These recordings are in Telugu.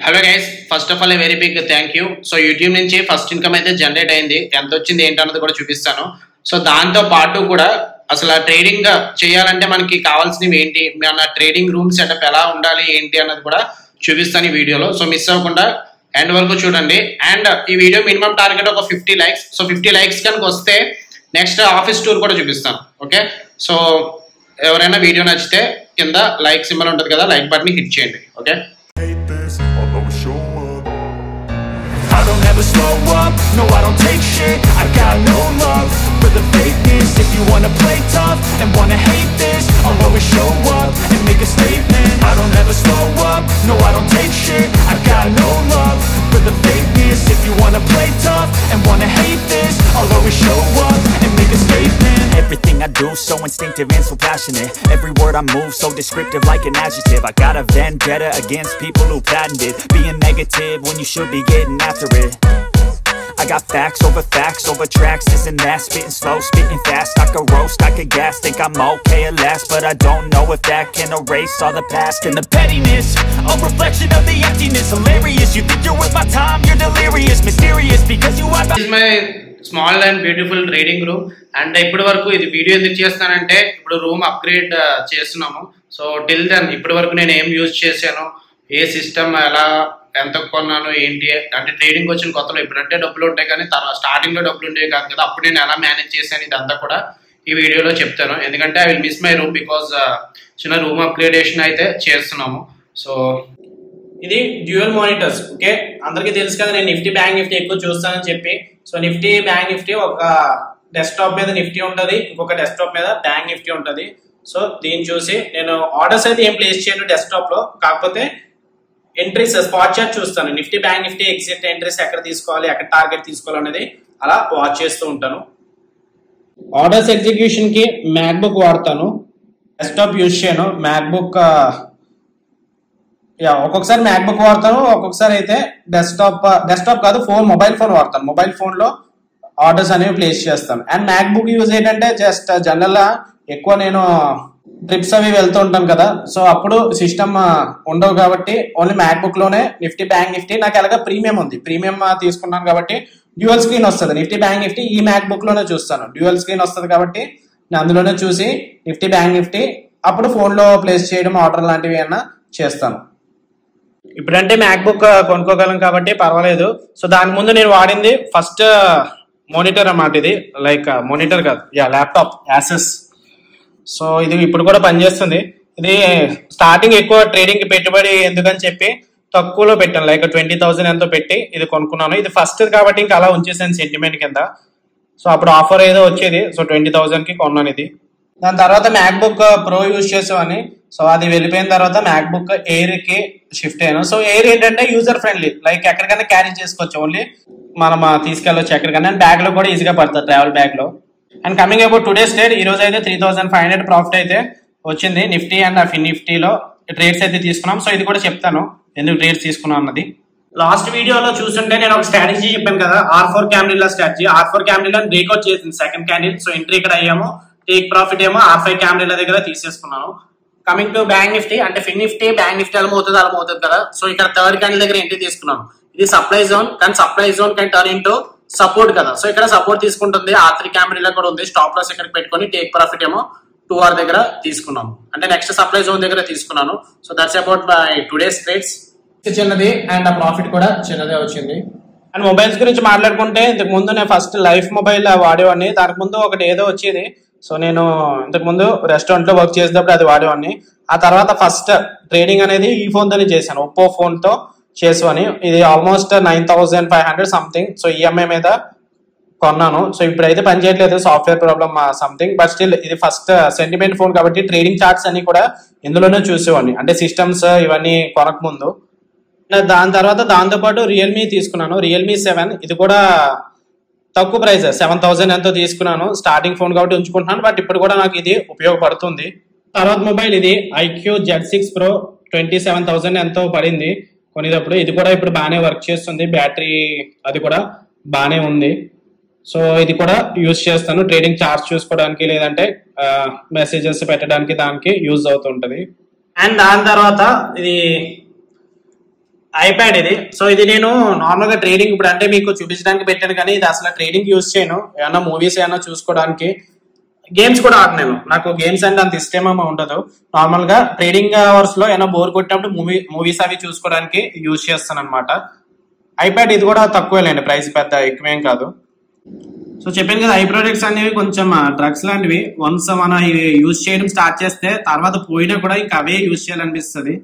Hello guys, first of all very big thank you. So YouTube నుంచి ఫస్ట్ ఇన్కమ్ అయితే జనరేట్ అయింది. ఎంత వచ్చింది ఏంటన్నది కూడా చూపిస్తాను. సో దాంతో పాటు కూడా అసలు ట్రేడింగ్ చేయాలంటే మనకి కావాల్సినవి ఏంటి, మన ట్రేడింగ్ రూమ్ సెటప్ ఎలా ఉండాలి ఏంటి అన్నది కూడా చూపిస్తాను ఈ వీడియోలో. సో మిస్ అవ్వకుండా ఎండ్ వరకు చూడండి. అండ్ ఈ వీడియో మినిమం టార్గెట్ ఒక 50 లైక్స్. సో 50 లైక్స్ కనుక వస్తే నెక్స్ట్ ఆఫీస్ టూర్ కూడా చూపిస్తాను. ఓకే, సో ఎవరైనా వీడియో నచ్చితే కింద లైక్ సింబల్ ఉంటుంది కదా, లైక్ బటన్ హిట్ చేయండి. Okay, I don't ever slow up, no I don't take shit. I got no love for the fakeness. If you wanna play tough and wanna hate this, I'll always show up and make a statement. I don't ever slow up, no I don't take shit. I got no love for the fakeness. If you wanna play tough and wanna hate this, I'll always show up and make a statement. Everything I do so instinctive and so passionate. Every word I move so descriptive like an adjective. I got a vendetta against people who patented being negative when you should be getting after it. I got facts over tracks, this and that, spitting slow, spitting fast. I could roast, I could gas, think I'm okay at last, but I don't know if that can erase all the past and the pettiness. A reflection of the emptiness, hilarious. You think you're worth my time, you're delirious, mysterious because you are. This is my small and beautiful trading room. And ఇప్పటి వరకు ఇది వీడియో ఎందుకు చేస్తానంటే ఇప్పుడు రూమ్ అప్గ్రేడ్ చేస్తున్నాము. సో టిల్ దెన్ ఇప్పటి వరకు నేను ఏం యూజ్ చేశాను, ఏ సిస్టమ్ ఎలా ఎంత కొన్నాను ఏంటి అంటే ట్రేడింగ్ వచ్చిన కొత్తలో ఇప్పుడంటే డబ్బులు ఉంటాయి కానీ స్టార్టింగ్ లో డబ్బులు ఉండేవి కాదు కదా, అప్పుడు నేను ఎలా మేనేజ్ చేశాను ఇదంతా కూడా ఈ వీడియోలో చెప్తాను. ఎందుకంటే I will miss my room because చిన్న రూమ్ అప్గ్రేడేషన్ అయితే చేస్తున్నాము. సో ఇది డ్యూయల్ మానిటర్స్. ఓకే, అందరికీ తెలుసు కదా నేను నిఫ్టీ బ్యాంక్ నిఫ్టీ ఎక్కువ చూస్తానని చెప్పి. సో నిఫ్టీ బ్యాంక్ నిఫ్టీ ఒక డెస్క్టాప్ మీద నిఫ్టీ ఉంటుంది, ఇంకొక డెస్క్టాప్ మీద బ్యాంక్ నిఫ్టీ ఉంటుంది. సో దీన్ని చూసి నేను ఆర్డర్స్ అయితే ఏం ప్లేస్ చేయను డెస్క్టాప్ లో, కాకపోతే ఎంట్రీస్ స్పాట్ చార్ట్ చూస్తాను. Nifty bank Nifty exit entries ఎక్కడ తీసుకోవాలి, ఎక్కడ టార్గెట్ తీసుకోవాలి అనేది అలా వాచ్ చేస్తూ ఉంటాను. ఆర్డర్స్ ఎగ్జిక్యూషన్ కి మ్యాక్బుక్ వాడతాను, డెస్క్టాప్ యూజ్ చేయను. మ్యాక్బుక్ ఒక్కొక్కసారి మ్యాక్బుక్ వాడతాను, ఒక్కొక్కసారి అయితే డెస్క్టాప్ కాదు మొబైల్ ఫోన్ వాడతాను. మొబైల్ ఫోన్ లో ఆర్డర్స్ అనేవి ప్లేస్ చేస్తాను. అండ్ మ్యాక్బుక్ యూజ్ ఏంటంటే జస్ట్ జనరల్ గా ఎక్కువ నేను ట్రిప్స్ అవి వెళ్తూ ఉంటాను కదా, సో అప్పుడు సిస్టమ్ ఉండవు కాబట్టి ఓన్లీ మ్యాక్బుక్ లోనే నిఫ్టీ బ్యాంక్ నిఫ్టీ. నాకు ఎలాగ ప్రీమియం ఉంది, ప్రీమియం తీసుకున్నాను కాబట్టి డ్యూయల్ స్క్రీన్ వస్తుంది. నిఫ్టీ బ్యాంక్ నిఫ్టీ ఈ మ్యాక్బుక్ లోనే చూస్తాను, డ్యూయల్ స్క్రీన్ వస్తుంది కాబట్టి నేను అందులోనే చూసి నిఫ్టీ బ్యాంక్ నిఫ్టీ అప్పుడు ఫోన్ లో ప్లేస్ చేయడం ఆర్డర్ లాంటివి అన్నా చేస్తాను. ఇప్పుడంటే మ్యాక్బుక్ కొనుక్కోగలం కాబట్టి పర్వాలేదు. సో దాని ముందు నేను వాడింది ఫస్ట్ మానిటర్ అన్నమాట. ఇది లైక్ మానిటర్ కాదు, ల్యాప్టాప్ యాసెస్. సో ఇది ఇప్పుడు కూడా పనిచేస్తుంది. ఇది స్టార్టింగ్ ఎక్కువ ట్రేడింగ్ కి పెట్టుబడి ఎందుకని చెప్పి తక్కువలో పెట్టాను, లైక్ 20,000 ఎంతో పెట్టి ఇది కొనుక్కున్నాను. ఇది ఫస్ట్ కాబట్టి ఇంకా అలా ఉంచేసాను సెంటిమెంట్ కింద. సో అప్పుడు ఆఫర్ ఏదో వచ్చేది, సో 20,000 కి కొన్నాను ఇది. దాని తర్వాత మ్యాక్బుక్ ప్రో యూజ్ చేసామని, సో అది వెళ్ళిపోయిన తర్వాత మ్యాక్బుక్ ఎయిర్ కి షిఫ్ట్ అయ్యాను. సో ఎయిర్ ఏంటంటే యూజర్ ఫ్రెండ్లీ, లైక్ ఎక్కడికైనా క్యారీ చేసుకోవచ్చు, ఓన్లీ మనం తీసుకెళ్ళొచ్చు ఎక్కడికైనా. అండ్ బ్యాగ్ లో కూడా ఈజీగా పడుతుంది, ట్రావెల్ బ్యాగ్ లో. And coming about today's trade, ఈ రోజు అయితే 3,500 ప్రాఫిట్ అయితే వచ్చింది నిఫ్టీ అండ్ ఫిన్ నిఫ్టీలో ట్రేడ్స్ అయితే తీసుకున్నాం. సో ఇది కూడా చెప్తాను ఎందుకు ట్రేడ్స్ తీసుకున్నాం అన్నది. లాస్ట్ వీడియోలో చూస్తుంటే నేను ఒక స్ట్రాటజీ చెప్పాను కదా, R4 candle strategy. R4 candle breakout చేసింది సెకండ్ క్యాండిల్. సో ఎంట్రీ ఇక్కడ అయ్యాము, టేక్ ప్రాఫిట్ ఏమో R5 క్యాండిల్ దగ్గర తీసేసుకున్నాను. కమింగ్ టు బ్యాంక్ నిఫ్టీ, అంటే ఫిన్ నిఫ్టీ బ్యాంక్ నిఫ్టీ అలా అవుతుంది కదా. సో ఇక్కడ థర్డ్ క్యాండిల్ దగ్గర ఎంట్రీ తీసుకున్నాను. ఇది సప్లై జోన్, కానీ సప్లై జోన్ కానీ టర్న్ ఇంటూ సపోర్ట్ కదా. సో ఇక్కడ సపోర్ట్ తీసుకుంటుంది, R3 క్యాండిల్ కూడా ఉంది. స్టాప్ లాస్ ఇక్కడ పెట్టుకొని టేక్ ప్రాఫిట్ ఏమో 2R దగ్గర తీసుకున్నాము, అంటే నెక్స్ట్ సప్లై జోన్ దగ్గర తీసుకున్నాను. So that's about my today's trades. చిన్నది అండ్ ఆ ప్రాఫిట్ కూడా చిన్నదే వచ్చింది. అండ్ మొబైల్స్ గురించి మాట్లాడుకుంటే ఇంతకు ముందు నేను ఫస్ట్ లైఫ్ మొబైల్ వాడేవాడిని. దానికి ముందు ఒకటి ఏదో వచ్చేది, సో నేను ఇంతకు ముందు రెస్టారెంట్ లో వర్క్ చేసేటప్పుడు అది వాడేవాడిని. ఆ తర్వాత ఫస్ట్ ట్రేడింగ్ అనేది ఈ ఫోన్ తోనే చేశాను, ఒప్పో ఫోన్ తో చేసాను. ఇది ఆల్మోస్ట్ 9,500 సంథింగ్. సో ఈఎంఐ మీద కొన్నాను. సో ఇప్పుడైతే పని చేయట్లేదు, software problem something, but still ఇది ఫస్ట్ సెంటిమెంట్ ఫోన్ కాబట్టి ట్రేడింగ్ చార్ట్స్ అన్ని కూడా ఇందులోనే చూసేవాడిని, అంటే సిస్టమ్స్ ఇవన్నీ కొనక ముందు. దాని తర్వాత దాంతోపాటు రియల్మీ తీసుకున్నాను, రియల్మీ 7. ఇది కూడా తక్కువ ప్రైస్, 7,000 ఎంతో తీసుకున్నాను. స్టార్టింగ్ ఫోన్ కాబట్టి ఉంచుకుంటున్నాను, బట్ ఇప్పుడు కూడా నాకు ఇది ఉపయోగపడుతుంది. తర్వాత మొబైల్ ఇది IQ Z6 Pro 27,000 ఎంతో పడింది కొనేటప్పుడు. ఇది కూడా ఇప్పుడు బాగానే వర్క్ చేస్తుంది, బ్యాటరీ అది కూడా బాగానే ఉంది. సో ఇది కూడా యూజ్ చేస్తాను ట్రేడింగ్ చార్ట్స్ చూసుకోవడానికి, లేదంటే మెసేజెస్ పెట్టడానికి దానికి యూజ్ అవుతుంటది. అండ్ దాని తర్వాత ఇది ఐప్యాడ్ ఇది. సో ఇది నేను నార్మల్ గా ట్రేడింగ్ ఇప్పుడు అంటే మీకు చూపించడానికి పెట్టాను, కానీ ఇది అసలు ట్రేడింగ్ యూజ్ చేయను. ఏమన్నా మూవీస్ ఏమన్నా చూసుకోవడానికి, గేమ్స్ కూడా ఆడలేను. నాకు గేమ్స్ అంటే అంత ఇష్టమేమో ఉండదు. నార్మల్ గా ట్రేడింగ్ అవర్స్ లో ఏమైనా బోర్ కొట్టినప్పుడు మూవీస్ అవి చూసుకోవడానికి యూజ్ చేస్తాను అనమాట. ఐప్యాడ్ ఇది కూడా తక్కువేలేండి, ప్రైస్ పెద్ద ఎక్కువేం కాదు. సో చెప్పాను కదా, ఐ ప్రొడక్ట్స్ అనేవి కొంచెం డ్రగ్స్ లాంటివి. వన్స్ మనం యూజ్ చేయడం స్టార్ట్ చేస్తే తర్వాత పోయినా కూడా ఇంకా అవే యూజ్ చేయాలనిపిస్తుంది.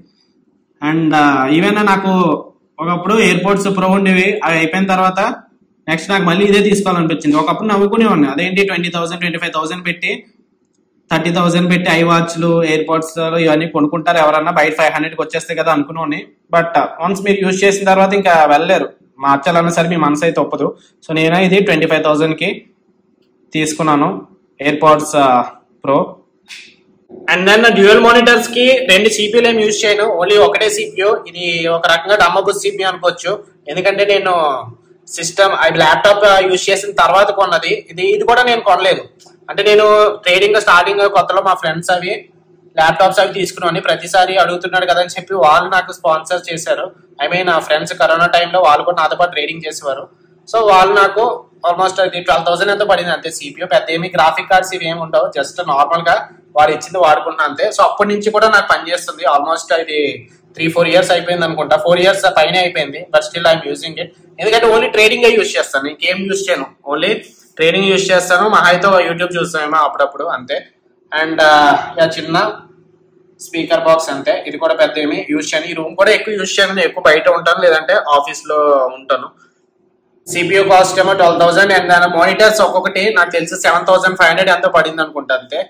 అండ్ ఈవెన్ నాకు ఒకప్పుడు ఎయిర్పోర్ట్స్ ప్రో ఉండేవి, అవి అయిపోయిన తర్వాత నెక్స్ట్ నాకు మళ్ళీ ఇదే తీసుకోవాలనిపించింది. ఒకప్పుడు నవ్వుకునేవాడిని, అదేంటి 20,000 25,000 పెట్టి 30,000 పెట్టి ఐ వాచ్లు ఎయిర్పోర్ట్స్ ఇవన్నీ కొనుక్కుంటారు ఎవరన్నా, బయట 500కి వచ్చేస్తాయి కదా అనుకున్నాను. బట్ వన్స్ మీరు యూజ్ చేసిన తర్వాత ఇంకా వెళ్ళలేరు, మార్చాలన్నా సరే మీ మనసు అయితే ఒప్పదు. సో నేను ఇది 25,000కి తీసుకున్నాను AirPods Pro. And then dual monitors కి 2 CPU ఏం యూజ్ చేయను, ఓన్లీ ఒకటే CPU. ఇది ఒక రకంగా డమ్మబుస్ CPU అనుకోవచ్చు, ఎందుకంటే నేను సిస్టమ్ ల్యాప్టాప్ యూజ్ చేసిన తర్వాత కొన్నది. ఇది కూడా నేను కొనలేదు, అంటే నేను ట్రేడింగ్ స్టార్టింగ్ కొత్తలో మా ఫ్రెండ్స్ అవి ల్యాప్టాప్స్ అవి తీసుకున్నాను. ప్రతిసారి అడుగుతున్నాడు కదా అని చెప్పి వాళ్ళు నాకు స్పాన్సర్ చేశారు. ఐ మీన్ నా ఫ్రెండ్స్ కరోనా టైంలో వాళ్ళు కూడా నాతో పాటు ట్రేడింగ్ చేసేవారు. సో వాళ్ళు నాకు ఆల్మోస్ట్ అది 12,000 ఎంతో పడింది అంతే. CPU పెద్ద ఏమి గ్రాఫిక్ కార్డ్స్ ఇవి ఏమి ఉండవు, జస్ట్ నార్మల్ గా వాడు ఇచ్చింది వాడుకున్నా అంతే. సో అప్పటి నుంచి కూడా నాకు పనిచేస్తుంది. ఆల్మోస్ట్ ఇది 3-4 years అయిపోయింది అనుకుంటా, 4 years పైన అయిపోయింది. But still I'm using it, ఎందుకంటే ఓన్లీ ట్రేడింగ్ యూజ్ చేస్తాను, ఇంకేం యూజ్ చేయను, ఓన్లీ ట్రేడింగ్ యూజ్ చేస్తాను. మా అయితే యూట్యూబ్ చూస్తామేమో అప్పుడప్పుడు అంతే. అండ్ చిన్న స్పీకర్ బాక్స్ అంతే, ఇది కూడా పెద్ద ఏమి యూజ్ చేయను. ఈ రూమ్ కూడా ఎక్కువ యూజ్ చేయను, ఎక్కువ బయట ఉంటాను లేదంటే ఆఫీస్ లో ఉంటాను. CPU కాస్ట్ ఏమో 12,000. అండ్ దాని మానిటర్స్ ఒక్కొక్కటి నాకు తెలిసి 7,500 ఎంతో పడింది అనుకుంటా అంతే.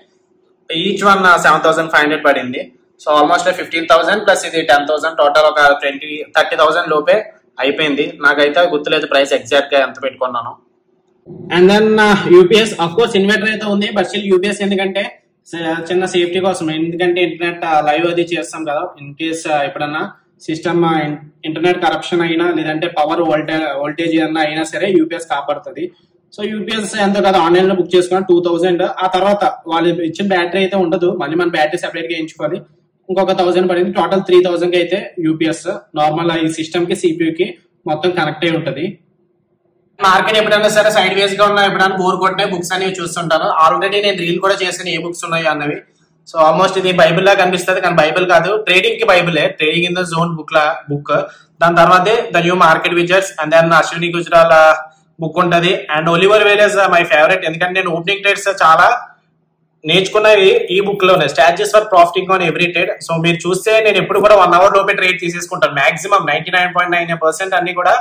ఈచ్ వన్ 7,500 పడింది. సో ఆల్మోస్ట్ 15,000 ప్లస్ ఇది 10,000, టోటల్ ఒక 30,000 లోపే అయిపోయింది. నాకైతే గుర్తులేదు ప్రైస్ ఎగ్జాక్ట్ గా ఎంత పెట్టుకున్నాను. And then UPS, of course inverter అయితే ఉంది, బట్ స్టిల్ యూపీఎస్ ఎందుకంటే చిన్న సేఫ్టీ కోసం. ఎందుకంటే ఇంటర్నెట్ లైవ్ అది చేస్తాం కదా, ఇన్ కేస్ ఎప్పుడన్నా సిస్టమ్ ఇంటర్నెట్ కరప్షన్ అయినా లేదంటే పవర్ వోల్టేజ్ అయినా సరే యూపీఎస్ కాపాడుతుంది. సో యూపీఎస్ ఎంతో కదా ఆన్లైన్ లో బుక్ చేసుకున్నా 2,000. ఆ తర్వాత వాళ్ళు ఇచ్చిన బ్యాటరీ అయితే ఉండదు, మళ్ళీ మన బ్యాటరీ సెపరేట్ గా ఎంచుకోవాలి. ఇంకొక 1,000 పడింది, టోటల్ 3,000 కి అయితే యూపీఎస్ నార్మల్ ఈ సిస్టమ్ కి CPU కి మొత్తం కనెక్ట్ అయి ఉంటది. మార్కెట్ ఎప్పుడైనా సరే సైడ్ వేస్ గా ఉన్నా, ఎప్పుడైనా బోర్ కొట్టిన బుక్స్ అనేవి చూస్తుంటాను. ఆల్రెడీ నేను రీల్ కూడా చేశాను ఏ బుక్స్ ఉన్నాయి అన్నవి. సో ఆల్మోస్ట్ ఇది బైబిల్ లా కనిపిస్తుంది, కానీ బైబిల్ కాదు, ట్రేడింగ్ కి బైబిలే. Trading in the zone book. దాని తర్వాతే the new market wizards, and then Ashwini Gujral book ఉంటది. And Oliver Velez my favourite, ఎందుకంటే నేను ఓపెనింగ్ ట్రేడ్స్ చాలా నేర్చుకున్నవి ఈ బుక్ లోనే. Strategies for profiting on every trade. So మీరు చూస్తే నేను ఎప్పుడు కూడా 1 hour లోపే ట్రేడ్ తీసేసుకుంటాను. మాక్సిమం 99.99% అన్ని కూడా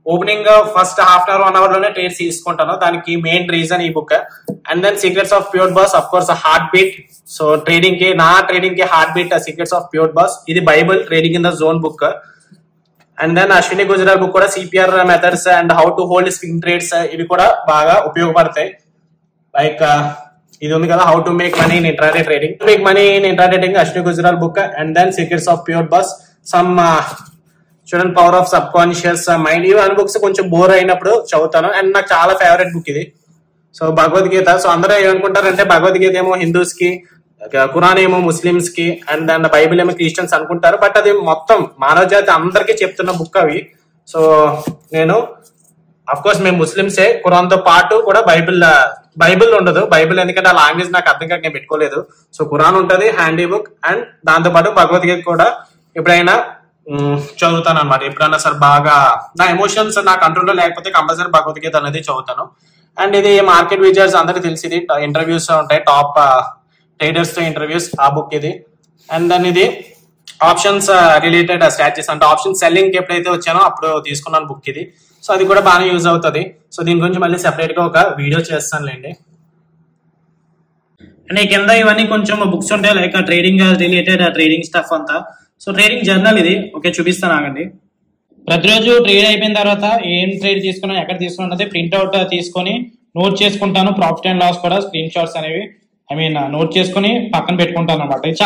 opening first half an hour 1 hour లోనే ట్రేడ్స్ తీసుకుంటాను. దానికి మెయిన్ రీజన్ ఈ book. And then secrets of pure boss, of course heart beat. So trading కి heart beat secrets of pure boss, ఇది Bible trading in the zone book. And then Ashwini Gujral book కూడా CPR methods and how to hold swing trades, ఇవి కూడా బాగా ఉపయోగపడతాయి. లైక్ ఇది ఉంది కదా, how to make money in intraday trading, make money in intraday trading, Ashwini Gujral book. And then secrets of pure boss, some చూడండి power of subconscious mind. ఇవన్నీ బుక్స్ కొంచెం బోర్ అయినప్పుడు చదువుతాను. అండ్ నాకు చాలా ఫేవరెట్ బుక్ ఇది. సో భగవద్గీత. సో అందరూ ఏమనుకుంటారంటే భగవద్గీత ఏమో హిందూస్ కి, ఖురాన్ ఏమో ముస్లిమ్స్ కి, అండ్ దాని బైబిల్ ఏమో క్రిస్టియన్స్ అనుకుంటారు. బట్ అది మొత్తం మానవ జాతి అందరికీ చెప్తున్న బుక్ అవి. సో నేను అఫ్ కోర్స్ మేము ముస్లిమ్సే, ఖురాన్ తో పాటు కూడా బైబిల్ ఉండదు. బైబిల్ ఎందుకంటే ఆ లాంగ్వేజ్ నాకు అర్థం కాక నేను పెట్టుకోలేదు. సో ఖురాన్ ఉంటది హ్యాండీ బుక్, అండ్ దాంతో పాటు భగవద్గీత కూడా ఎప్పుడైనా చదువుతాను అనమాట. ఎప్పుడైనా సరే బాగా నా ఎమోషన్స్ నా కంట్రోల్లో లేకపోతే కంపల్సరీ భగవద్గీత అనేది చదువుతాను. అండ్ ఇది మార్కెట్ విజర్స్ అందరికి తెలిసింది, ఇంటర్వ్యూస్ ఉంటాయి టాప్ ట్రేడర్స్ తో ఇంటర్వ్యూస్, ఆ బుక్ ఇది. అండ్ దెన్ ఇది ఆప్షన్స్ రిలేటెడ్ స్ట్రాటజీస్, అంటే ఆప్షన్ సెల్లింగ్ కి ఎప్పుడైతే వచ్చానో అప్పుడు తీసుకున్నాను బుక్ ఇది. సో అది కూడా బాగానే యూజ్ అవుతుంది. సో దీని గురించి మళ్ళీ సెపరేట్ గా ఒక వీడియో చేస్తానులేండి. అండ్ కింద ఇవన్నీ కొంచెం బుక్స్ ఉంటాయి, like trading related trading stuff అంతా. సో ట్రేడింగ్ జర్నల్ ఇది, ఓకే చూపిస్తాను ఆగండి. ప్రతిరోజు ట్రేడ్ అయిపోయిన తర్వాత ఏం ట్రేడ్ తీసుకున్నా, ఎక్కడ తీసుకున్నా అదే ప్రింట్అవుట్ తీసుకొని నోట్ చేసుకుంటాను. ప్రాఫిట్ అండ్ లాస్ కూడా స్క్రీన్ షాట్స్ అనేవి నోట్ చేసుకుని పక్కన పెట్టుకుంటాను అనమాట. ఇది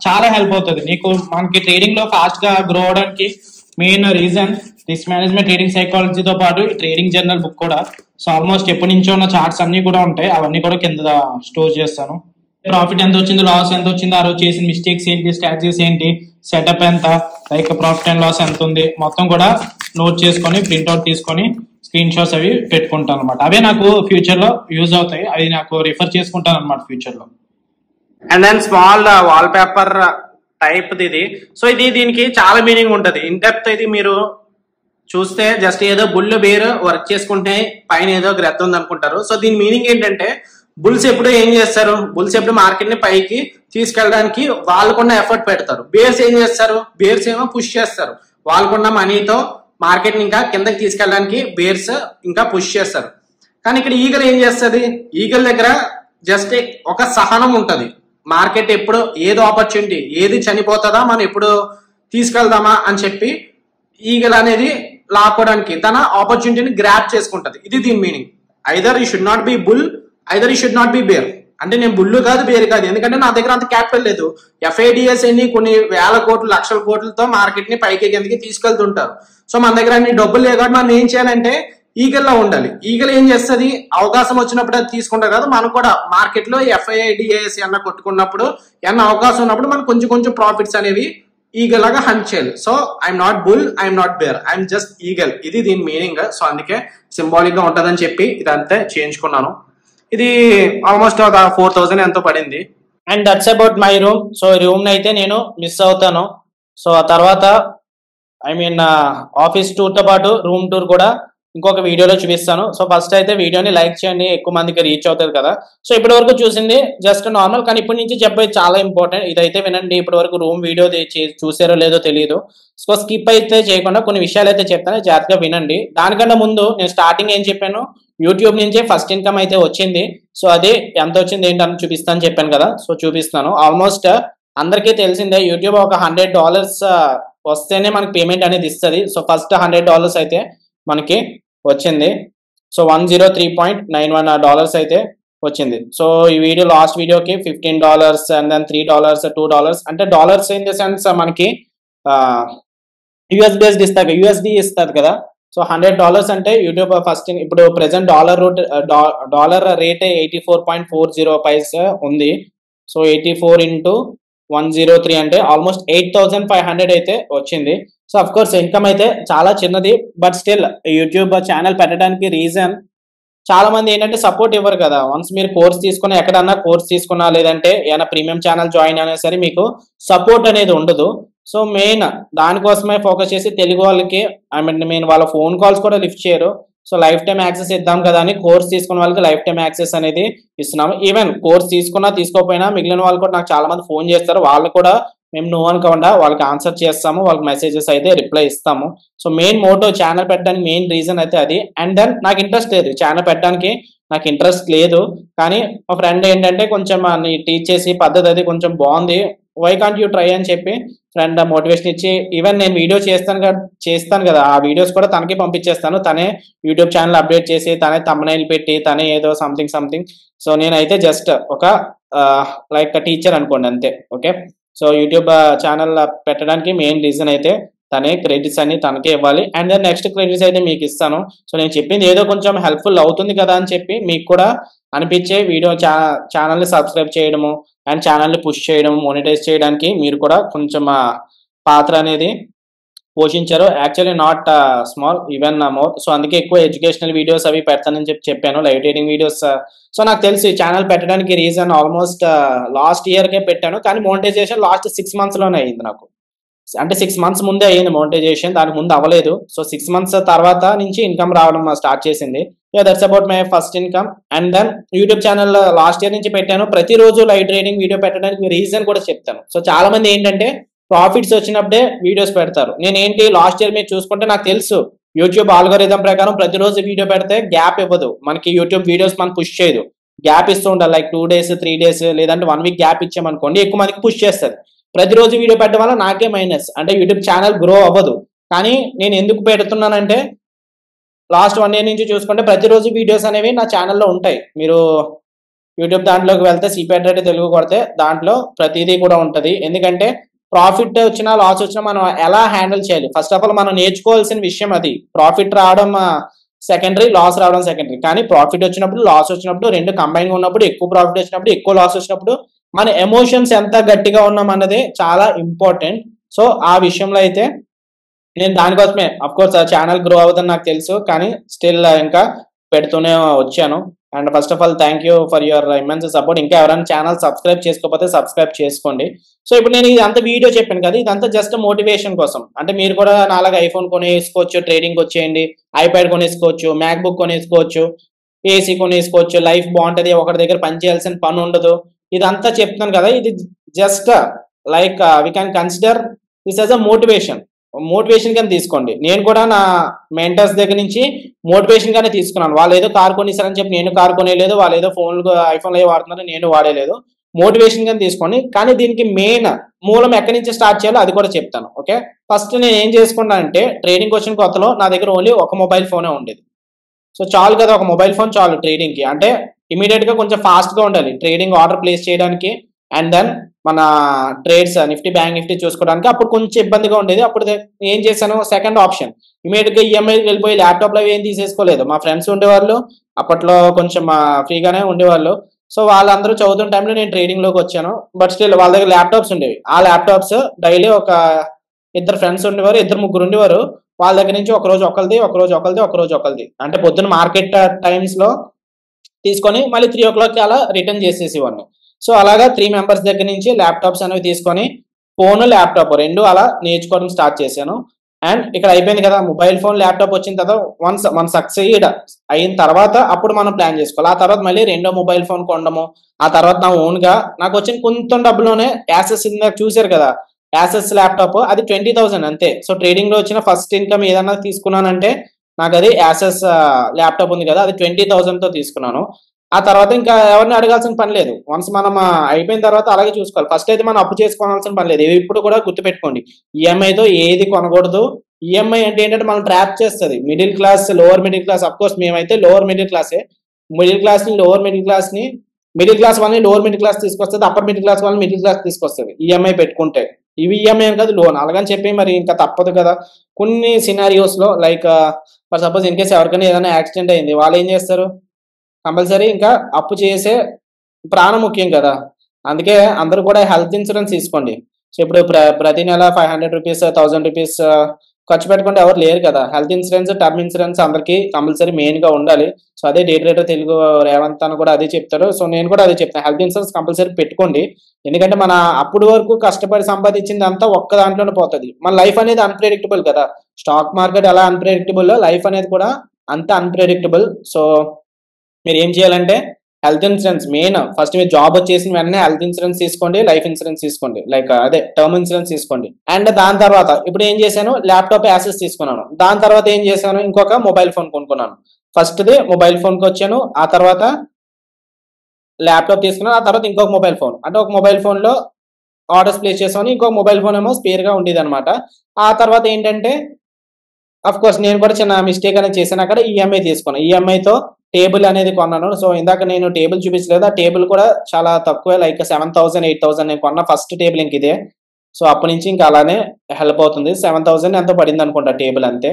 చాలా హెల్ప్ అవుతుంది నీకు. మనకి ట్రేడింగ్ లో ఫాస్ట్ గా గ్రో అవడానికి main reason risk management, trading సైకాలజీతో పాటు ట్రేడింగ్ జర్నల్ బుక్ కూడా. సో ఆల్మోస్ట్ ఎప్పటి నుంచో ఉన్న చార్ట్స్ అన్ని కూడా ఉంటాయి, అవన్నీ కూడా కింద స్టోర్ చేస్తాను. ప్రాఫిట్ ఎంత వచ్చింది, లాస్ ఎంత వచ్చింది, ఆ రోజు చేసిన మిస్టేక్స్ ఏంటి, స్ట్రాటజీస్ ఏంటి, సెటప్ ఎంత, లైక్ ప్రాఫిట్ అండ్ లాస్ ఎంత ఉంది మొత్తం కూడా నోట్ చేసుకొని ప్రింట్అవుట్ తీసుకొని స్క్రీన్ షాట్స్ అవి పెట్టుకుంటాను అనమాట. అవే నాకు ఫ్యూచర్ లో యూజ్ అవుతాయి, అవి నాకు రిఫర్ చేసుకుంటాను అనమాట ఫ్యూచర్ లో. And then small wallpaper type ఇది. సో దీనికి చాలా మీనింగ్ ఉంటుంది. ఇన్ డెప్త్ ఇది మీరు చూస్తే జస్ట్ ఏదో బుల్ బేర్ వర్క్ చేసుకుంటే పైన ఏదో గ్రెత్ ఉంది అనుకుంటారు. సో దీని మీనింగ్ ఏంటంటే బుల్స్ ఎప్పుడు ఏం చేస్తారు, బుల్స్ ఎప్పుడు మార్కెట్ ని పైకి తీసుకెళ్ళడానికి వాళ్ళకున్న ఎఫర్ట్ పెడతారు. బేర్స్ ఏం చేస్తారు, బేర్స్ ఏమో పుష్ చేస్తారు. వాళ్ళకున్న మనీతో మార్కెట్ ని ఇంకా కిందకి తీసుకెళ్ళడానికి బేర్స్ ఇంకా పుష్ చేస్తారు. కానీ ఇక్కడ ఈగల్ ఏం చేస్తుంది, ఈగల్ దగ్గర జస్ట్ ఒక సహనం ఉంటది. మార్కెట్ ఎప్పుడు ఏది ఆపర్చునిటీ, ఏది చనిపోతుందా మనం ఎప్పుడు తీసుకెళ్దామా అని చెప్పి ఈగల్ అనేది లాక్కోవడానికి తన ఆపర్చునిటీని గ్రాప్ చేసుకుంటది. ఇది దీని meaning. Either you should not be bull, either you should not be bear. అంటే నేను బుల్లు కాదు బేర్ కాదు, ఎందుకంటే నా దగ్గర అంత క్యాపిటల్ లేదు. ఎఫ్ఐడిఎస్ ఎన్ని కొన్ని వేల కోట్లు లక్షల కోట్లతో మార్కెట్ ని పైకి కిందకి తీసుకెళ్తుంటారు. సో మన దగ్గర అన్ని డబ్బులు లేదు కాబట్టి మనం ఏం చేయాలంటే ఈగల్లో ఉండాలి. ఈగల్ ఏం చేస్తుంది, అవకాశం వచ్చినప్పుడు అది తీసుకుంటారు కదా, మనం కూడా మార్కెట్ లో ఎఫ్ఐడిఎస్ అన్న కొట్టుకున్నప్పుడు ఏమన్నా అవకాశం ఉన్నప్పుడు మనం కొంచెం కొంచెం ప్రాఫిట్స్ అనేవి ఈగల్ లాగా హంట్ చేయాలి. So I'm not bull, I'm not bear, I'm just eagle. ఇది దీని మీనింగ్. సో అందుకే సింబాలిక్ గా ఉంటదని చెప్పి ఇదంతా చేయించుకున్నాను. ఇది ఆల్మోస్ట్ 4,000 ఎంతో పడింది. And that's about my room. So room అయితే నేను మిస్ అవుతాను. సో ఆ తర్వాత ఆఫీస్ టూర్ తో పాటు రూమ్ టూర్ కూడా ఇంకొక వీడియోలో చూపిస్తాను. సో ఫస్ట్ అయితే వీడియోని లైక్ చేయండి, ఎక్కువ మందికి రీచ్ అవుతుంది కదా. సో ఇప్పటి వరకు చూసింది జస్ట్ నార్మల్, కానీ ఇప్పటి నుంచి చెప్పేది చాలా ఇంపార్టెంట్. ఇదైతే వినండి. ఇప్పటి వరకు రూమ్ వీడియో చూసారో లేదో తెలియదు. సో స్కిప్ అయితే చేయకుండా కొన్ని విషయాలు అయితే చెప్తాను, జాగ్రత్తగా వినండి. దానికన్నా ముందు నేను స్టార్టింగ్ ఏం చెప్పాను, యూట్యూబ్ నుంచే ఫస్ట్ ఇన్కమ్ అయితే వచ్చింది. సో అది ఎంత వచ్చింది ఏంటని చూపిస్తాను చెప్పాను కదా. సో చూపిస్తాను. ఆల్మోస్ట్ అందరికీ తెలిసిందే, యూట్యూబ్ ఒక $100 వస్తేనే మనకి పేమెంట్ అనేది ఇస్తుంది. సో ఫస్ట్ $100 అయితే మనకి వచ్చింది. సో $103.91 అయితే వచ్చింది. సో ఈ వీడియో లాస్ట్ వీడియోకి $15 అండ్ దెన్ $3, $2 అంటే డాలర్స్ ఇన్ ద సెన్స్ మనకి యూఎస్ బేస్డ్ ఇస్తారు, యూఎస్డి ఇస్తారు కదా. సో $100 అంటే యూట్యూబ్ ఫస్ట్ ఇప్పుడు ప్రెసెంట్ డాలర్ రేట్ 84.40 పైసా ఉంది. సో 84 into 103 అంటే ఆల్మోస్ట్ 8,500 అయితే వచ్చింది. సో అఫ్ కోర్స్ ఇన్కమ్ అయితే చాలా చిన్నది, బట్ స్టిల్ యూట్యూబ్ ఛానల్ పెట్టడానికి రీజన్ చాలా మంది ఏంటంటే సపోర్ట్ ఇవ్వరు కదా. వన్స్ మీరు కోర్స్ తీసుకున్నా, ఎక్కడన్నా కోర్స్ తీసుకున్నా, లేదంటే ఏమైనా ప్రీమియం ఛానల్ జాయిన్ అయినా సరే మీకు సపోర్ట్ అనేది ఉండదు. సో మెయిన్ దానికోసమే ఫోకస్ చేసి తెలుగు వాళ్ళకి మెయిన్ వాళ్ళ ఫోన్ కాల్స్ కూడా లిఫ్ట్ చేయరు. సో లైఫ్ టైం యాక్సెస్ ఇద్దాం కదా అని కోర్స్ తీసుకున్న వాళ్ళకి లైఫ్ టైం యాక్సెస్ అనేది ఇస్తున్నాము. ఈవెన్ కోర్స్ తీసుకున్నా తీసుకోకపోయినా మిగిలిన వాళ్ళు కూడా నాకు చాలా మంది ఫోన్ చేస్తారు. వాళ్ళు కూడా మేము నువ్వు అనుకోకుండా వాళ్ళకి ఆన్సర్ చేస్తాము, వాళ్ళకి మెసేజెస్ అయితే రిప్లై ఇస్తాము. సో మెయిన్ మోటో ఛానల్ పెట్టడానికి మెయిన్ రీజన్ అయితే అది. అండ్ దెన్ నాకు ఇంట్రెస్ట్ లేదు ఛానల్ పెట్టడానికి, నాకు ఇంట్రెస్ట్ లేదు. కానీ మా ఫ్రెండ్ ఏంటంటే కొంచెం టీచ్ చేసి పద్ధతి అది కొంచెం బాగుంది, వై కాంట్ యూ ట్రై అని చెప్పి ఫ్రెండ్ మోటివేషన్ ఇచ్చి, ఈవెన్ నేను వీడియో చేస్తాను కదా, ఆ వీడియోస్ కూడా తనకి పంపించేస్తాను. తనే యూట్యూబ్ ఛానల్ అప్డేట్ చేసి, తనే థంబ్నైల్ పెట్టి, తనే ఏదో సంథింగ్. సో నేనైతే జస్ట్ ఒక లైక్ టీచర్ అనుకోండి అంతే. ఓకే. సో యూట్యూబ్ ఛానల్ పెట్టడానికి మెయిన్ రీజన్ అయితే తనే, క్రెడిట్స్ అన్ని తనకే ఇవ్వాలి. అండ్ దెన్ నెక్స్ట్ క్రెడిట్స్ అయితే మీకు ఇస్తాను. సో నేను చెప్పింది ఏదో కొంచెం హెల్ప్ఫుల్ అవుతుంది కదా అని చెప్పి మీకు కూడా అనిపించే వీడియో ఛానల్ని సబ్స్క్రైబ్ చేయడము అండ్ ఛానల్ని పుష్ చేయడం, మోనిటైజ్ చేయడానికి మీరు కూడా కొంచెం పాత్ర అనేది పోషించారు. Actually not small, even more. So అందుకే ఎక్కువ ఎడ్యుకేషనల్ వీడియోస్ అవి పెడతానని చెప్పాను, లైవ్ ట్రేడింగ్ వీడియోస్. సో నాకు తెలిసి ఛానల్ పెట్టడానికి రీజన్ ఆల్మోస్ట్ లాస్ట్ ఇయర్కే పెట్టాను, కానీ మోనిటైజేషన్ లాస్ట్ 6 monthsలోనే అయ్యింది నాకు. అంటే 6 months ముందే అయ్యింది మోనిటైజేషన్, దానికి ముందు అవ్వలేదు. సో 6 months తర్వాత నుంచి ఇన్కమ్ రావడం స్టార్ట్ చేసింది. That's about my first income. And then YouTube channel last year నుంచి పెట్టాను. ప్రతిరోజు లైవ్ ట్రేడింగ్ వీడియో పెట్టడానికి రీజన్ కూడా చెప్తాను. సో చాలా మంది ఏంటంటే ప్రాఫిట్స్ వచ్చినప్పుడే వీడియోస్ పెడతారు. నేనేంటి లాస్ట్ ఇయర్ మీరు చూసుకుంటే నాకు తెలుసు యూట్యూబ్ ఆల్గోరిథం ప్రకారం ప్రతిరోజు వీడియో పెడితే గ్యాప్ ఇవ్వదు మనకి, యూట్యూబ్ వీడియోస్ మనం పుష్ చేయదు, గ్యాప్ ఇస్తూ ఉండాలి. లైక్ 2 days 3 days లేదంటే 1 week గ్యాప్ ఇచ్చామనుకోండి, ఎక్కువ మందికి పుష్ చేస్తుంది. ప్రతిరోజు వీడియో పెట్టడం వల్ల నాకే మైనస్, అంటే యూట్యూబ్ ఛానల్ గ్రో అవ్వదు. కానీ నేను ఎందుకు పెడుతున్నానంటే లాస్ట్ 1 year నుంచి చూసుకుంటే ప్రతిరోజు వీడియోస్ అనేవి నా ఛానల్లో ఉంటాయి. మీరు యూట్యూబ్ దాంట్లోకి వెళ్తే సిపెట్ రెడ్డి తెలుగు కొడితే దాంట్లో ప్రతిదీ కూడా ఉంటుంది. ఎందుకంటే ప్రాఫిట్ వచ్చినా లాస్ వచ్చినా మనం ఎలా హ్యాండిల్ చేయాలి, ఫస్ట్ ఆఫ్ ఆల్ మనం నేర్చుకోవాల్సిన విషయం అది. ప్రాఫిట్ రావడం సెకండరీ, లాస్ రావడం సెకండరీ. కానీ ప్రాఫిట్ వచ్చినప్పుడు, లాస్ వచ్చినప్పుడు, రెండు కంబైన్గా ఉన్నప్పుడు, ఎక్కువ ప్రాఫిట్ వచ్చినప్పుడు, ఎక్కువ లాస్ వచ్చినప్పుడు మన ఎమోషన్స్ ఎంత గట్టిగా ఉన్నాం అన్నది చాలా ఇంపార్టెంట్. సో ఆ విషయంలో అయితే నేను దానికోసమే అఫ్ కోర్స్ ఆ ఛానల్ గ్రో అవుతుందని నాకు తెలుసు, కానీ స్టిల్ ఇంకా పెడుతూనే వచ్చాను. And first of all thank you for your immense support. ఇంకా ఎవరైనా ఛానల్ సబ్స్క్రైబ్ చేసుకోకపోతే సబ్స్క్రైబ్ చేసుకోండి. సో ఇప్పుడు నేను ఇదంతా వీడియో చెప్పాను కదా, ఇదంతా జస్ట్ మోటివేషన్ కోసం. అంటే మీరు కూడా నాలాగా ఐఫోన్ కొనేసుకోవచ్చు, ట్రేడింగ్ వచ్చేయండి, ఐప్యాడ్ కొనేసుకోవచ్చు, మ్యాక్ బుక్ కొనేసుకోవచ్చు, ఏసీ కొనేసుకోవచ్చు, లైఫ్ బాగుంటది, ఒకరి దగ్గర పని చేయాల్సిన పని ఉండదు. ఇదంతా చెప్తున్నాను కదా, ఇది just like we can consider this as a motivation గానే తీసుకోండి. నేను కూడా నా మెంటర్స్ దగ్గర నుంచి మోటివేషన్ గానే తీసుకున్నాను. వాళ్ళు ఏదో కార్ కొనిస్తారని చెప్పి నేను కార్ కొనేలేదు, వాళ్ళు ఏదో ఐఫోన్లు ఏదో వాడుతున్నారు, నేను వాడేలేదు. మోటివేషన్ గానే తీసుకోండి. కానీ దీనికి మెయిన్ మూలం ఎక్కడి నుంచి స్టార్ట్ చేయాలో అది కూడా చెప్తాను. ఓకే, ఫస్ట్ నేను ఏం చేసుకున్నానంటే, ట్రేడింగ్ వచ్చిన కొత్తలో నా దగ్గర ఓన్లీ ఒక మొబైల్ ఫోనే ఉండేది. సో చాలు కదా, ఒక మొబైల్ ఫోన్ చాలు ట్రేడింగ్ కి. అంటే ఇమీడియట్ గా కొంచెం ఫాస్ట్ గా ఉండాలి ట్రేడింగ్ ఆర్డర్ ప్లేస్ చేయడానికి, అండ్ దెన్ మన ట్రేడ్స్ నిఫ్టీ బ్యాంక్ నిఫ్టీ చూసుకోవడానికి. అప్పుడు కొంచెం ఇబ్బందిగా ఉండేది. అప్పుడు ఏం చేశాను, సెకండ్ ఆప్షన్ ఇమీడియట్ గా ఈఎంఐ వెళ్ళిపోయి ల్యాప్టాప్ లో ఏం తీసేసుకోలేదు. మా ఫ్రెండ్స్ ఉండేవాళ్ళు అప్పట్లో, కొంచెం ఫ్రీగానే ఉండేవాళ్ళు. సో వాళ్ళందరూ చదువుతున్న టైంలో నేను ట్రేడింగ్ లోకి వచ్చాను. బట్ స్టిల్ వాళ్ళ దగ్గర ల్యాప్టాప్స్ ఉండేవి. ఆ ల్యాప్టాప్స్ డైలీ ఒక ఇద్దరు ఫ్రెండ్స్ ఉండేవారు, ఇద్దరు ముగ్గురు ఉండేవారు. వాళ్ళ దగ్గర నుంచి ఒక రోజు ఒకరిది అంటే పొద్దున్న మార్కెట్ టైమ్స్ లో తీసుకొని మళ్ళీ 3 o'clock అలా రిటర్న్ చేసేసేవాడిని. సో అలాగా 3 members దగ్గర నుంచి ల్యాప్టాప్స్ అనేవి తీసుకొని, ఫోన్ ల్యాప్టాప్ రెండు అలా నేర్చుకోవడం స్టార్ట్ చేశాను. అండ్ ఇక్కడ అయిపోయింది కదా, మొబైల్ ఫోన్ ల్యాప్టాప్ వచ్చిన తర్వాత వన్స్ మన సక్సీడ్ అయిన తర్వాత అప్పుడు మనం ప్లాన్ చేసుకోవాలి. ఆ తర్వాత మళ్ళీ రెండో మొబైల్ ఫోన్ కొనడము, ఆ తర్వాత నా ఓన్ గా నాకు వచ్చిన కొంచెం డబ్బులోనే యాసెస్ చూసారు కదా, యాసెస్ ల్యాప్టాప్ అది 20,000 అంతే. సో ట్రేడింగ్ లో వచ్చిన ఫస్ట్ ఇన్కమ్ ఏదన్నా తీసుకున్నానంటే నాకు అది యాసెస్ ల్యాప్టాప్ ఉంది కదా, అది 20,000 తో తీసుకున్నాను. ఆ తర్వాత ఇంకా ఎవరిని అడగాల్సిన పని లేదు. వన్స్ మనం అయిపోయిన తర్వాత అలాగే చూసుకోవాలి. ఫస్ట్ అయితే మనం అప్పు చేసుకోవాల్సిన పని లేదు. ఇప్పుడు కూడా గుర్తుపెట్టుకోండి, ఈఎంఐతో ఏది కొనకూడదు. ఈఎంఐ అంటే ఏంటంటే మనం ట్రాప్ చేస్తుంది middle class, lower middle class. Of course మేమైతే లోవర్ మిడిల్ క్లాసే. మిడిల్ క్లాస్ వాళ్ళని లోవర్ మిడిల్ క్లాస్ తీసుకొస్తుంది, అప్పర్ మిడిల్ క్లాస్ వాళ్ళని మిడిల్ క్లాస్ తీసుకొస్తుంది ఈఎంఐ పెట్టుకుంటే. ఇవి ఈఎంఐ కాదు, లోన్. అలాగని చెప్పి మరి ఇంకా తప్పదు కదా. కొన్ని సినారియోస్ లో like for suppose in case ఎవరికైనా ఏదైనా యాక్సిడెంట్ అయింది, వాళ్ళు ఏం చేస్తారు, కంపల్సరీ ఇంకా అప్పు చేసే ప్రాణం ముఖ్యం కదా. అందుకే అందరూ కూడా హెల్త్ ఇన్సూరెన్స్ తీసుకోండి. సో ఇప్పుడు ప్రతి నెల 500 రూపీస్ 1000 రూపీస్ ఖర్చు పెట్టుకుంటే ఎవరు లేరు కదా. హెల్త్ ఇన్సూరెన్స్, టర్మ్ ఇన్సూరెన్స్ అందరికీ కంపల్సరీ మెయిన్ గా ఉండాలి. సో అదే డే ట్రేడర్ తెలుగు రేవంత్ అని కూడా అదే చెప్తారు. సో నేను కూడా అదే చెప్తాను, హెల్త్ ఇన్సూరెన్స్ కంపల్సరీ పెట్టుకోండి. ఎందుకంటే మన అప్పుడు వరకు కష్టపడి సంపాదించింది అంతా ఒక్క దాంట్లోనే పోతుంది. మన లైఫ్ అనేది అన్ప్రెడిక్టబుల్ కదా. స్టాక్ మార్కెట్ ఎలా అన్ప్రెడిక్టబుల్, లైఫ్ అనేది కూడా అంత అన్ప్రెడిక్టబుల్. సో మీరు ఏం చేయాలంటే హెల్త్ ఇన్సూరెన్స్ మెయిన్. ఫస్ట్ మీరు జాబ్ వచ్చేసిన వెంటనే హెల్త్ ఇన్సూరెన్స్ తీసుకోండి, లైఫ్ ఇన్సూరెన్స్ తీసుకోండి, లైక్ అదే టర్మ్ ఇన్సూరెన్స్ తీసుకోండి. అండ్ దాని తర్వాత ఇప్పుడు ఏం చేశాను, ల్యాప్టాప్ యాక్సెస్ తీసుకున్నాను. దాని తర్వాత ఏం చేశాను, ఇంకొక మొబైల్ ఫోన్ కొనుక్కున్నాను. ఫస్ట్ది మొబైల్ ఫోన్ కి వచ్చాను, ఆ తర్వాత ల్యాప్టాప్ తీసుకున్నాను, ఆ తర్వాత ఇంకొక మొబైల్ ఫోన్. అంటే ఒక మొబైల్ ఫోన్ లో ఆర్డర్స్ ప్లేస్ చేసాను, ఇంకొక మొబైల్ ఫోన్ ఏమో స్పేర్ గా ఉండేది అనమాట. ఆ తర్వాత ఏంటంటే అఫ్ కోర్స్ నేను కూడా చిన్న మిస్టేక్ అనేది చేశాను. అక్కడ ఈఎంఐ తీసుకున్నాను, ఈఎంఐతో టేబుల్ అనేది కొన్నాను. సో ఇందాక నేను టేబుల్ చూపించలేదు, ఆ టేబుల్ కూడా చాలా తక్కువే, లైక్ 7,000 8,000 నేను కొన్న ఫస్ట్ టేబుల్ ఇంక ఇదే. సో అప్పటి నుంచి ఇంకా అలానే హెల్ప్ అవుతుంది. 7,000 ఎంతో పడింది అనుకుంటా టేబుల్ అంతే.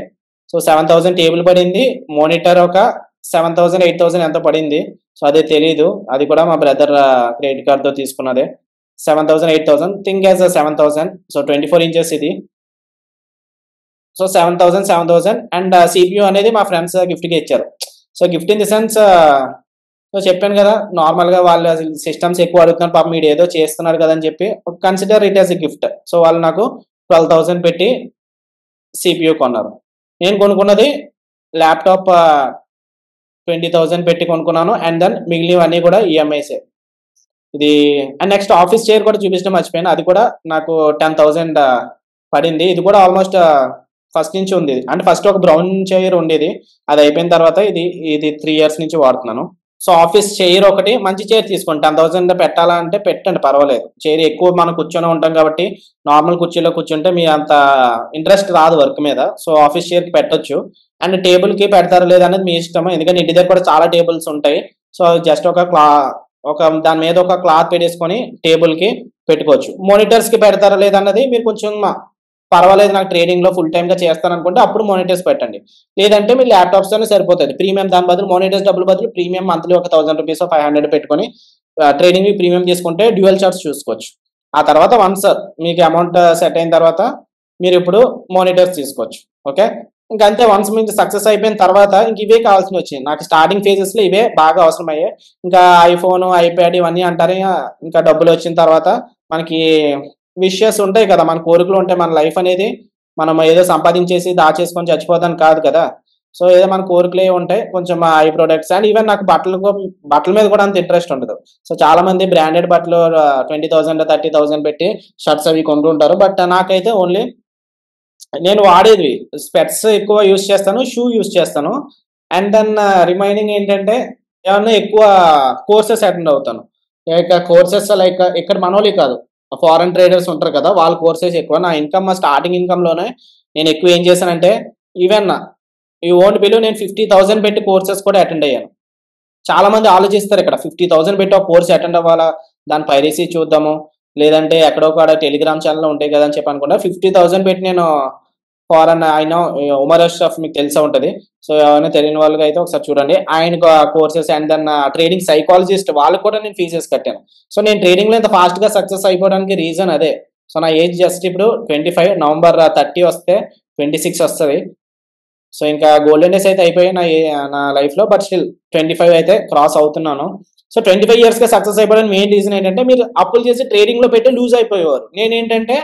సో 7,000 టేబుల్ పడింది, మోనిటర్ ఒక 7,000 8,000 ఎంతో పడింది. సో అదే తెలీదు, అది కూడా మా బ్రదర్ క్రెడిట్ కార్డ్ తో తీసుకున్నదే. 7,000 8,000 థింక్ యాజ్ 7,000. సో 24 inches ఇది. సో 7,000 అండ్ సిపియూ అనేది మా ఫ్రెండ్స్ గిఫ్ట్ గా ఇచ్చారు. So gift in the sense, so చెప్పాను కదా, నార్మల్ గా వాళ్ళు సిస్టమ్స్ ఎక్కువ అడుగుతున్నారు, పాపం మీరు ఏదో చేస్తున్నారు కదా అని చెప్పి consider it as a gift. So వాళ్ళు నాకు 12,000 పెట్టి సిపియూ కొన్నారు. నేను కొనుక్కున్నది ల్యాప్టాప్ 20,000 పెట్టి కొనుక్కున్నాను. అండ్ దెన్ మిగిలినవన్నీ కూడా ఈఎంఐసే. ఇది అండ్ నెక్స్ట్ ఆఫీస్ చైర్ కూడా చూపించడం మర్చిపోయాను, అది కూడా నాకు 10,000 పడింది. ఇది కూడా ఆల్మోస్ట్ ఫస్ట్ నుంచి ఉంది. అంటే ఫస్ట్ ఒక బ్రౌన్ చైర్ ఉండేది, అది అయిపోయిన తర్వాత ఇది 3 years నుంచి వాడుతున్నాను. సో ఆఫీస్ చైర్ ఒకటి మంచి చైర్ తీసుకోండి. 10,000 పెట్టాలంటే పెట్టండి, పర్వాలేదు. చైర్ ఎక్కువ మనం కూర్చొని ఉంటాం కాబట్టి నార్మల్ కుర్చీలో కూర్చుంటే మీ అంత ఇంట్రెస్ట్ రాదు వర్క్ మీద. సో ఆఫీస్ చైర్ కి పెట్టొచ్చు. అండ్ టేబుల్ కి పెడతారు లేదనేది మీ ఇష్టం, ఎందుకంటే ఇంటి దగ్గర కూడా చాలా టేబుల్స్ ఉంటాయి. సో జస్ట్ ఒక దాని మీద ఒక క్లాత్ పెట్టేసుకొని టేబుల్ కి పెట్టుకోవచ్చు. మానిటర్స్ కి పెడతారా లేదన్నది మీరు కొంచెం పర్వాలేదు, నాకు ట్రేడింగ్ లో ఫుల్ టైమ్ గా చేస్తాను అనుకుంటే అప్పుడు మానిటర్స్ పెట్టండి. లేదంటే మీరు ల్యాప్టాప్స్ తోనే సరిపోతుంది. ప్రీమియం దాని బదులు మానిటర్స్ డబ్బులు బదులు ప్రీమియం మంత్లీ ఒక 1,000 రూపీస్ 500 పెట్టుకొని ట్రేడింగ్ ప్రీమియం తీసుకుంటే డ్యూయల్ చార్ట్స్ చూసుకోవచ్చు. ఆ తర్వాత వన్స్ మీకు అమౌంట్ సెట్ అయిన తర్వాత మీరు ఇప్పుడు మానిటర్స్ తీసుకోవచ్చు. ఓకే, ఇంకా అంతే. వన్స్ మీకు సక్సెస్ అయిపోయిన తర్వాత ఇంక ఇవే కావాల్సినవి వచ్చినాయి నాకు. స్టార్టింగ్ ఫేజెస్ లో ఇవే బాగా అవసరం అయ్యాయి. ఇంకా ఐఫోన్, ఐప్యాడ్ ఇవన్నీ అంటారు. ఇంకా డబ్బులు వచ్చిన తర్వాత మనకి విషయస్ ఉంటాయి కదా, మన కోరికలు ఉంటాయి. మన లైఫ్ అనేది మనం ఏదో సంపాదించేసి దాచేసుకొని చచ్చిపోతాను కాదు కదా. సో ఏదో మన కోరికలే ఉంటాయి. కొంచెం ఐ ప్రొడక్ట్స్ అండ్ ఈవెన్ నాకు బట్టల మీద కూడా అంత ఇంట్రెస్ట్ ఉండదు. సో చాలా మంది బ్రాండెడ్ బట్టలు 20,000 30,000 పెట్టి షర్ట్స్ అవి కొంటుంటారు. బట్ నాకైతే ఓన్లీ నేను వాడేది స్పెట్స్ ఎక్కువ యూస్ చేస్తాను, షూ యూస్ చేస్తాను. అండ్ దెన్ రిమైనింగ్ ఏంటంటే ఏమన్నా ఎక్కువ కోర్సెస్ అటెండ్ అవుతాను. లైక్ కోర్సెస్ లైక్ ఇక్కడ మనోళ్ళే కాదు, ఫారెన్ ట్రేడర్స్ ఉంటారు కదా, వాళ్ళ కోర్సెస్ ఎక్కువ. నా ఇన్కమ్ స్టార్టింగ్ ఇన్కమ్ లోనే నేను ఎక్కువ ఏం చేశానంటే ఈవెన్ ఈ ఓన్ బిల్లు నేను 50,000 పెట్టి కోర్సెస్ కూడా అటెండ్ అయ్యాను. చాలా మంది ఆలోచిస్తారు ఇక్కడ 50,000 పెట్టి ఒక కోర్స్ అటెండ్ అవ్వాలా, దాని పైరసీ చూద్దాము, లేదంటే ఎక్కడో ఒక టెలిగ్రామ్ ఛానల్ ఉంటాయి కదా అని చెప్పి అనుకున్నా. 50,000 పెట్టి నేను ఫారెన్ ఆయన ఉమర్ అష్రఫ్ మీకు తెలిసే ఉంటది. సో ఎవరైనా తెలియని వాళ్ళకి అయితే ఒకసారి చూడండి. ఆయన courses and then trading psychologist వాళ్ళకి కూడా నేను ఫీజెస్ కట్టాను. సో నేను ట్రేడింగ్ లో ఇంత ఫాస్ట్ గా సక్సెస్ అయిపోవడానికి రీజన్ అదే. సో నా ఏజ్ జస్ట్ ఇప్పుడు 25, నవంబర్ 30 వస్తే 26 వస్తుంది. సో ఇంకా గోల్డెన్ డేస్ అయితే అయిపోయాయి నా లైఫ్ లో. బట్ స్టిల్ 25 అయితే క్రాస్ అవుతున్నాను. సో 25 years గా సక్సెస్ అయిపోవడానికి మెయిన్ రీజన్ ఏంటంటే మీరు అప్పులు చేసి ట్రేడింగ్ లో పెట్టి లూజ్ అయిపోయేవారు. నేనేంటంటే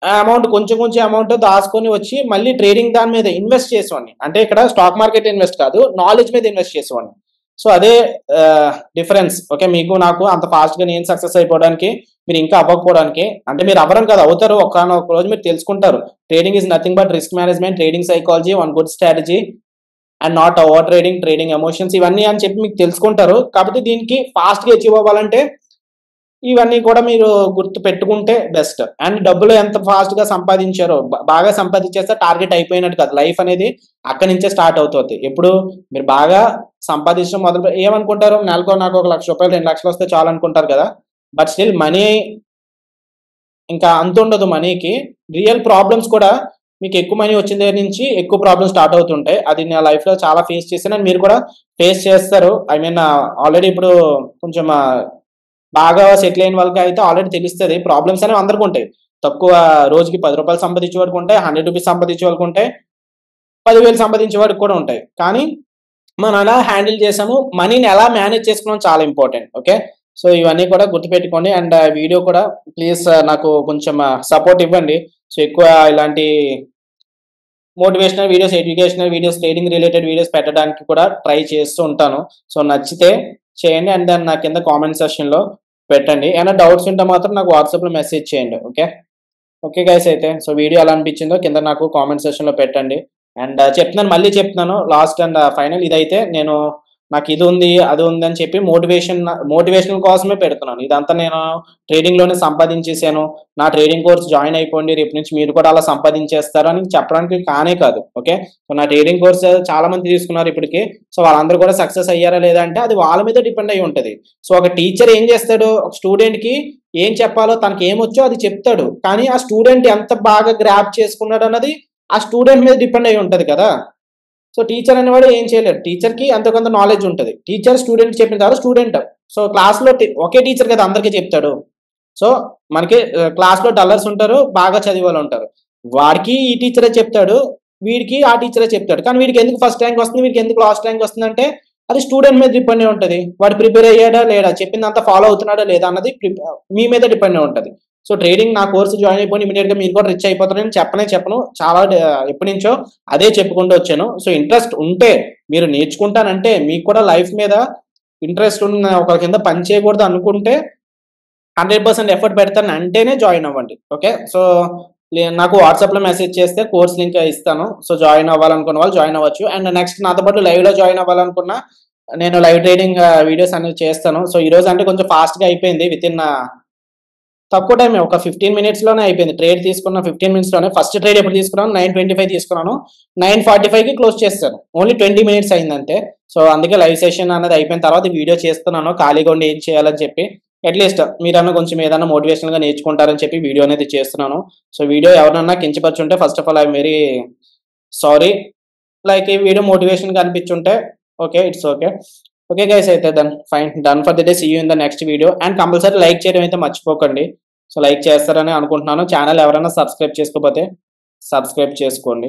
ఆ అమౌంట్ కొంచెం కొంచెం అమౌంట్ దాచుకొని వచ్చి మళ్ళీ ట్రేడింగ్ దాని మీద ఇన్వెస్ట్ చేసేవాడిని. అంటే ఇక్కడ స్టాక్ మార్కెట్ ఇన్వెస్ట్ కాదు, నాలెడ్జ్ మీద ఇన్వెస్ట్ చేసేవాడిని. సో అదే డిఫరెన్స్. ఓకే, మీకు నాకు అంత ఫాస్ట్ గా నేను సక్సెస్ అయిపోవడానికి మీరు ఇంకా అవ్వకపోవడానికి, అంటే మీరు అవ్వడం కదా అవుతారు. ఒక రోజు మీరు తెలుసుకుంటారు trading is nothing but risk management, trading psychology, one good strategy and not over trading, trading emotions ఇవన్నీ అని చెప్పి మీకు తెలుసుకుంటారు. కాబట్టి దీనికి ఫాస్ట్ గా అచీవ్ అవ్వాలంటే ఇవన్నీ కూడా మీరు గుర్తు పెట్టుకుంటే బెస్ట్. అండ్ డబ్బులు ఎంత ఫాస్ట్ గా సంపాదించారో, బాగా సంపాదించేస్తే టార్గెట్ అయిపోయినట్టు కాదు. లైఫ్ అనేది అక్కడి నుంచే స్టార్ట్ అవుతుంది. ఇప్పుడు మీరు బాగా సంపాదించడం మొదలు ఏమనుకుంటారు, నెలకు నాకు 1,00,000 రూపాయలు 2 లక్షలు వస్తే చాలు అనుకుంటారు కదా. బట్ స్టిల్ మనీ ఇంకా అంత ఉండదు. మనీకి రియల్ ప్రాబ్లమ్స్ కూడా మీకు ఎక్కువ మనీ వచ్చిన దగ్గర నుంచి ఎక్కువ ప్రాబ్లమ్స్ స్టార్ట్ అవుతుంటాయి. అది నా లైఫ్ లో చాలా ఫేస్ చేశాను అండ్ మీరు కూడా ఫేస్ చేస్తారు. ఐ మీన్ ఆల్రెడీ ఇప్పుడు కొంచెం బాగా సెటిల్ అయిన వాళ్ళకి అయితే ఆల్రెడీ తెలుస్తుంది. ప్రాబ్లమ్స్ అనేవి అందరికీ ఉంటాయి. తక్కువ రోజుకి 10 రూపాయలు సంపాదించే వాడికి ఉంటాయి, 100 రూపీస్ సంపాదించే వాళ్ళకి ఉంటాయి, 10,000 సంపాదించే వాడికి కూడా ఉంటాయి. కానీ మనం ఎలా హ్యాండిల్ చేసాము, మనీని ఎలా మేనేజ్ చేసుకున్నాం చాలా ఇంపార్టెంట్. ఓకే, సో ఇవన్నీ కూడా గుర్తుపెట్టుకోండి. అండ్ వీడియో కూడా ప్లీజ్ నాకు కొంచెం సపోర్ట్ ఇవ్వండి. సో ఎక్కువ ఇలాంటి motivational videos, educational videos, trading related videos పెట్టడానికి కూడా ట్రై చేస్తూ ఉంటాను. సో నచ్చితే చేయండి అండ్ దాన్ని నా కింద కామెంట్ సెక్షన్ లో పెట్టండి. ఏమైనా డౌట్స్ ఉంటే మాత్రం నాకు వాట్సాప్ లో మెసేజ్ చేయండి. ఓకే ఓకే గైస్, అయితే సో వీడియో ఎలా అనిపించిందో కింద నాకు కామెంట్ సెక్షన్ లో పెట్టండి. అండ్ చెప్తున్నాను, మళ్ళీ చెప్తున్నాను, లాస్ట్ అండ్ ఫైనల్ ఇదైతే నేను నాకు ఇది ఉంది అది ఉంది అని చెప్పి మోటివేషనల్ కోసమే పెడుతున్నాను. ఇదంతా నేను ట్రేడింగ్ లోనే సంపాదించేసాను, నా ట్రేడింగ్ కోర్స్ జాయిన్ అయిపోండి, రేపు నుంచి మీరు కూడా అలా సంపాదించేస్తారు అని చెప్పడానికి కానే కాదు. ఓకే, సో నా ట్రేడింగ్ కోర్స్ చాలా మంది తీసుకున్నారు ఇప్పటికి. సో వాళ్ళందరూ కూడా సక్సెస్ అయ్యారా లేదా అంటే అది వాళ్ళ మీద డిపెండ్ అయి ఉంటది. సో ఒక టీచర్ ఏం చేస్తాడు, ఒక స్టూడెంట్ కి ఏం చెప్పాలో తనకి ఏమొచ్చో అది చెప్తాడు. కానీ ఆ స్టూడెంట్ ఎంత బాగా గ్రాప్ చేసుకున్నాడు అన్నది ఆ స్టూడెంట్ మీద డిపెండ్ అయి ఉంటది కదా. సో టీచర్ అనేవాడు ఏం చేయలేడు, టీచర్ కి అంత కొంత నాలెడ్జ్ ఉంటుంది. టీచర్ స్టూడెంట్ చెప్పిన తర్వాత స్టూడెంట్, సో క్లాస్ లో ఒకే టీచర్ కదా అందరికీ చెప్తాడు. సో మనకి క్లాస్ లో డల్లర్స్ ఉంటారు, బాగా చదివే వాళ్ళు ఉంటారు. వాడికి ఈ టీచరే చెప్తాడు, వీడికి ఆ టీచరే చెప్తాడు. కానీ వీడికి ఎందుకు ఫస్ట్ ర్యాంక్ వస్తుంది, వీడికి ఎందుకు లాస్ట్ ర్యాంక్ వస్తుంది అంటే అది స్టూడెంట్ మీద డిపెండ్ అయి ఉంటుంది. వాడు ప్రిపేర్ అయ్యాడా లేడా, చెప్పిందంతా ఫాలో అవుతున్నాడా లేదా అన్నది మీ మీద డిపెండ్ అయి ఉంటుంది. సో ట్రేడింగ్ నా కోర్సు జాయిన్ అయిపోయి ఇమీడియట్ గా మీరు కూడా రిచ్ అయిపోతారని చెప్పను. చాలా ఎప్పటి నుంచో అదే చెప్పుకుంటూ వచ్చాను. సో ఇంట్రెస్ట్ ఉంటే మీరు నేర్చుకుంటానంటే, మీకు కూడా లైఫ్ మీద ఇంట్రెస్ట్ ఉన్న ఒక కింద పని చేయకూడదు అనుకుంటే 100% ఎఫర్ట్ పెడతాను అంటేనే జాయిన్ అవ్వండి. ఓకే, సో నాకు వాట్సాప్ లో మెసేజ్ చేస్తే కోర్స్ లింక్ ఇస్తాను. సో జాయిన్ అవ్వాలనుకున్న వాళ్ళు జాయిన్ అవ్వచ్చు. అండ్ నెక్స్ట్ నాతో పాటు లైవ్ లో జాయిన్ అవ్వాలనుకున్నా నేను లైవ్ ట్రేడింగ్ వీడియోస్ అనేవి చేస్తాను. సో ఈ రోజు అంటే కొంచెం ఫాస్ట్ గా అయిపోయింది, విత్ ఇన్ తక్కువ టైం, ఒక 15 minutes లోనే అయిపోయింది. ట్రేడ్ తీసుకున్న 15 minutes లోనే. ఫస్ట్ ట్రేడ్ ఎప్పుడు తీసుకున్నాను, 9:25 తీసుకున్నాను, 9:45కి క్లోజ్ చేస్తాను. ఓన్లీ 20 minutes అయిందంటే. సో అందుకే లైవ్ సెషన్ అనేది అయిపోయిన తర్వాత వీడియో చేస్తున్నాను, ఖాళీగా ఉండి ఏం చేయాలని చెప్పి. అట్లీస్ట్ మీరన్నా కొంచెం ఏదైనా మోటివేషనల్ గా నేర్చుకుంటారని చెప్పి వీడియో అనేది చేస్తున్నాను. సో వీడియో ఎవరన్నా కించపరుచుంటే first of all I'm very sorry. Like ఈ వీడియో మోటివేషన్ గా అనిపించుంటే okay, it's okay. Okay guys, అయితే then fine, done for the day, see you in the next video. And compulsory like చేయడం అయితే మర్చిపోకండి. సో లైక్ చేస్తారని అనుకుంటున్నాను. ఛానల్ ఎవరైనా సబ్స్క్రైబ్ చేసుకోకపోతే సబ్స్క్రైబ్ చేసుకోండి.